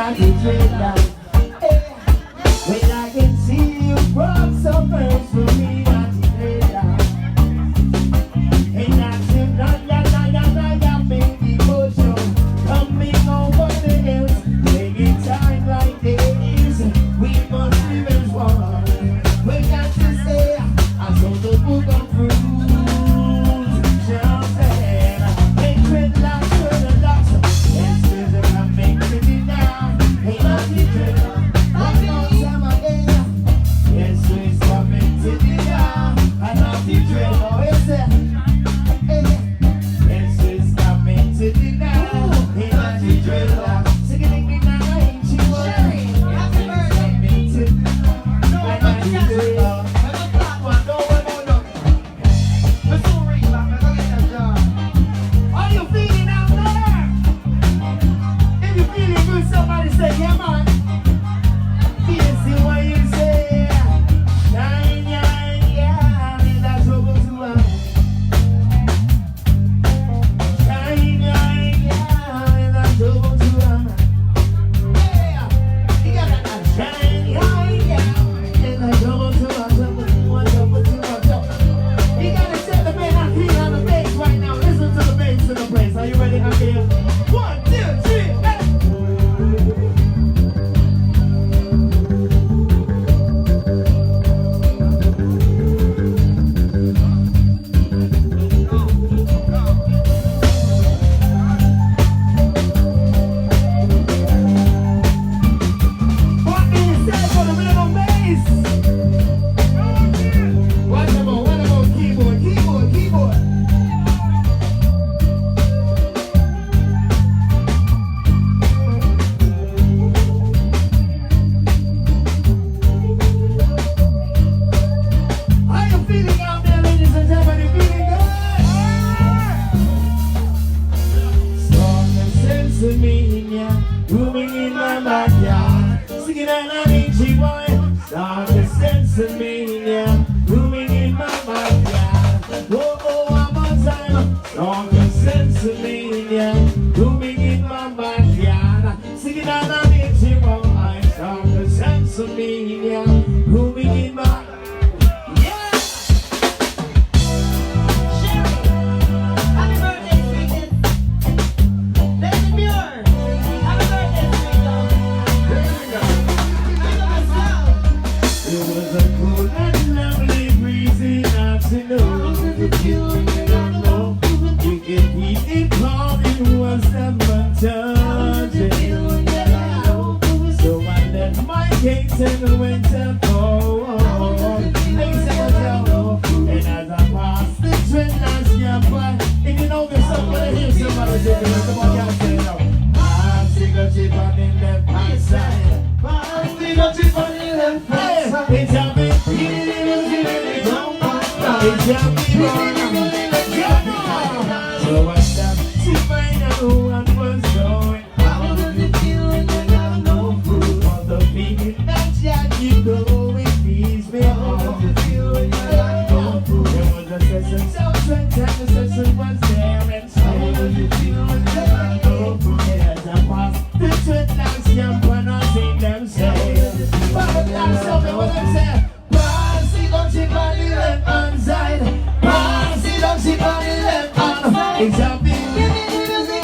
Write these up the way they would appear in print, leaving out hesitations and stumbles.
not the dreadlock. When I can see you brought some friends for me, not the dreadlock. And I said, na baby, push on. Coming over the hills, taking time like this. We must live as one. We got to say, I saw the book of fruit. Just ahead, make dreadlocks, dreadlocks. Yes, I'm making it now. Hey, not the dreadlock. One more time again. Yes, it's coming to the now. I not the dreadlock. Yes, yes, it's coming to the now. Hey, not the dreadlock. Sing it now, ain't you? Sherry, happy birthday. Are you feeling out there? If you feeling good, somebody say, yeah, man. Feel see what you say. Yeah, that's what we'll do. Yeah, that's what we'll do. Yeah, you got that shine, yeah, that's what we'll do. You gotta set the bed and feel on the bass right now. Listen to the bass in the place. Are you ready out there? 1, 2, 3, What do you say for the rhythm and bass? What about keyboard? How you feeling out there, ladies and gentlemen? You feeling good? Stronger sense of me, yeah, rooming in my backyard, singing an Avicii boy. Stronger sense of me, yeah, rooming in my backyard. Oh, one more time. Stronger sense of me, yeah, rooming in my backyard, singing an Avicii boy. Stronger sense of me, yeah, rooming in my yeah. Sherry, happy birthday, sweetness. Lady Muir, happy birthday, sweetheart. Bring up the sound. It was a cool and lovely breezy afternoon. We could keep it calm, it was never touching. So I left my gates and went to forward. And as I passed the dreadlocks, yeah, boy, if you know this song, wanna hear somebody say it. Come on, y'all say it out. Pass the chip on the left hand side. Pass the chip on the left hand side. It's a big it's a big one. So I stopped to find out what was going on. How does it feel when you got no food? For the feeling that you go, it feeds me all. How does it feel when you got no food? There was a session, so sweet, and the session was there and so. How does it feel when you got no food? As I passed the dreadlocks, young when I see them say, but that's so me what them say. Pass it on the left hand side. Pass it on the left hand side. It's a big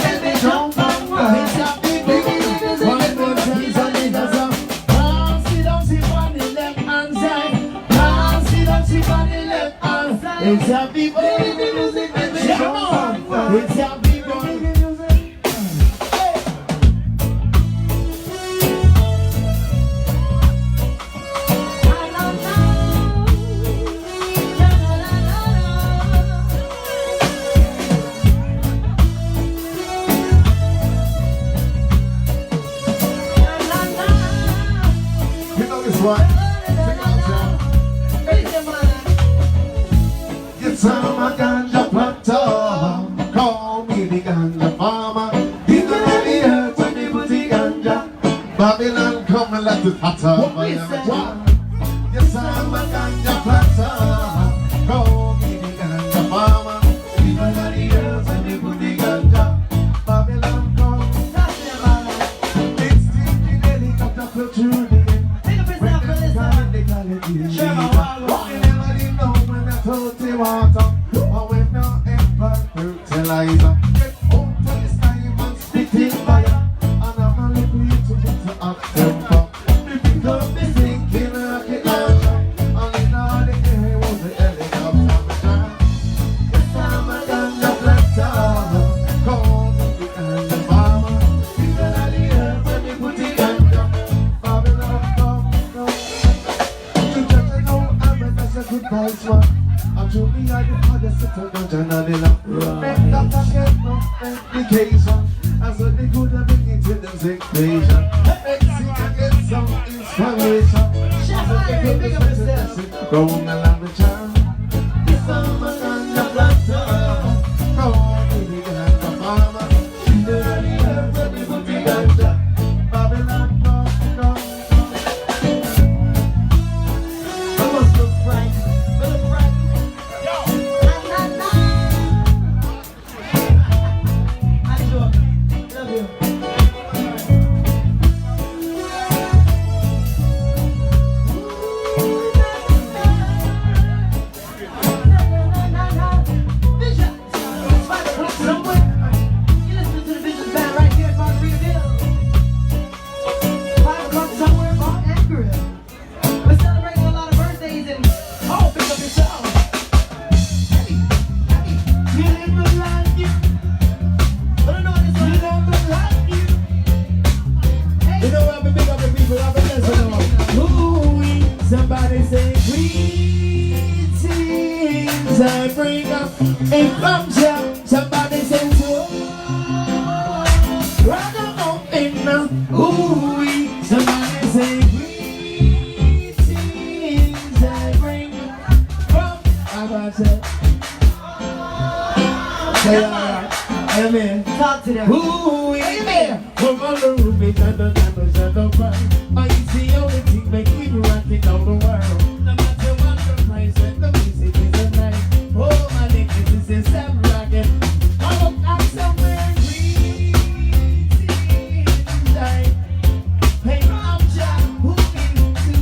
and they jump on. It's a big one more time, so they just pass it on the left hand side. Pass it on the left hand side. It's a big one. Jam on. It's a big one. You know this one? Sing it out, y'all. Yes, I'm a ganja planter. Call me the ganja farmer. In the earth when they put the ganja. Babylon come and let it hotter. Yes, I'm a ganja planter. Call me the ganja farmer. In the earth when they put the ganja. Babylon come. It's the other citizen journal. Make that get no education. And so they could have been into them equation. Make Sita get some inspiration. Chef Larry, big up yourself. Go on and have a chance. This summer and the planter. Go on, baby, and the farmer. In the earth, when we put the ganja. Babylon, go. I must look frank. Look frank. Na, na, na. I sure love you. Vision. 5 o'clock somewhere. You listen to the Vision Band right here at Margaritaville. 5 o'clock somewhere, Bar and Grill. We're celebrating a lot of birthdays and oh, pick up yourself. Hey, hey, You never like you, but I know what this you is. never like you. Hey, You know what, we big up the people, I've been listening to ooh, somebody say greetings, I bring up a function. Somebody say so, rock on in now. Ooh, somebody say greetings, I bring from. How about that? Say alright, amen. talk to them. Ooh, yeah. From a little bit of the numbers of the world. It's the only thing make me rocking all the world. No matter what the price and the music is a night. Oh, my niggas is in Sam rocking. I'm somewhere greetings. Hey, I'm John, who needs to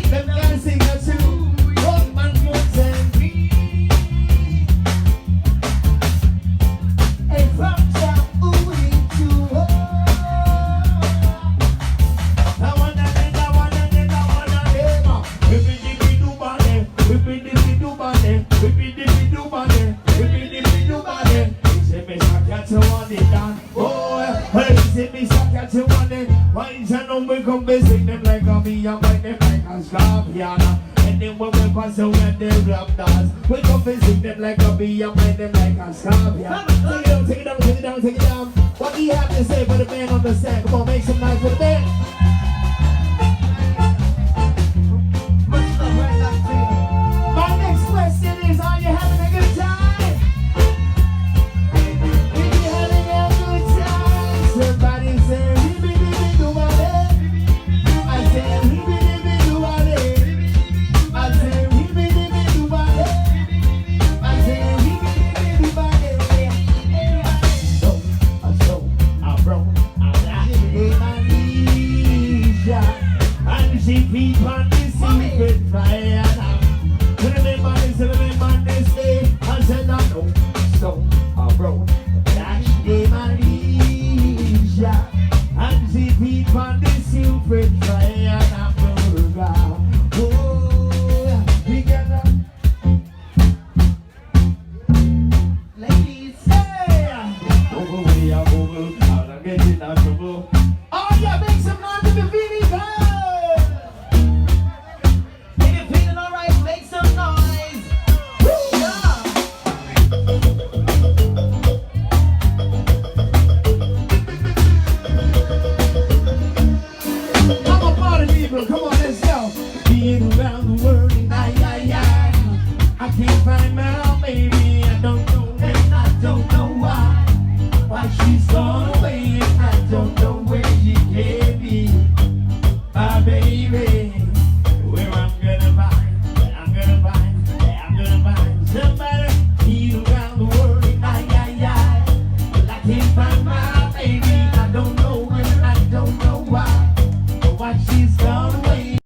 them guys sing a tune. Oh, man, what's and Hey, from John, who needs to I wanna we come visit them like a me and bite them like a scorpion. And then when we pass out when they grab dance, we come visit them like a me and bite them like a scorpion. Take it down, take it down, take it down, take it down. What do you have to say for the man on the set? Come on, make some noise for the man.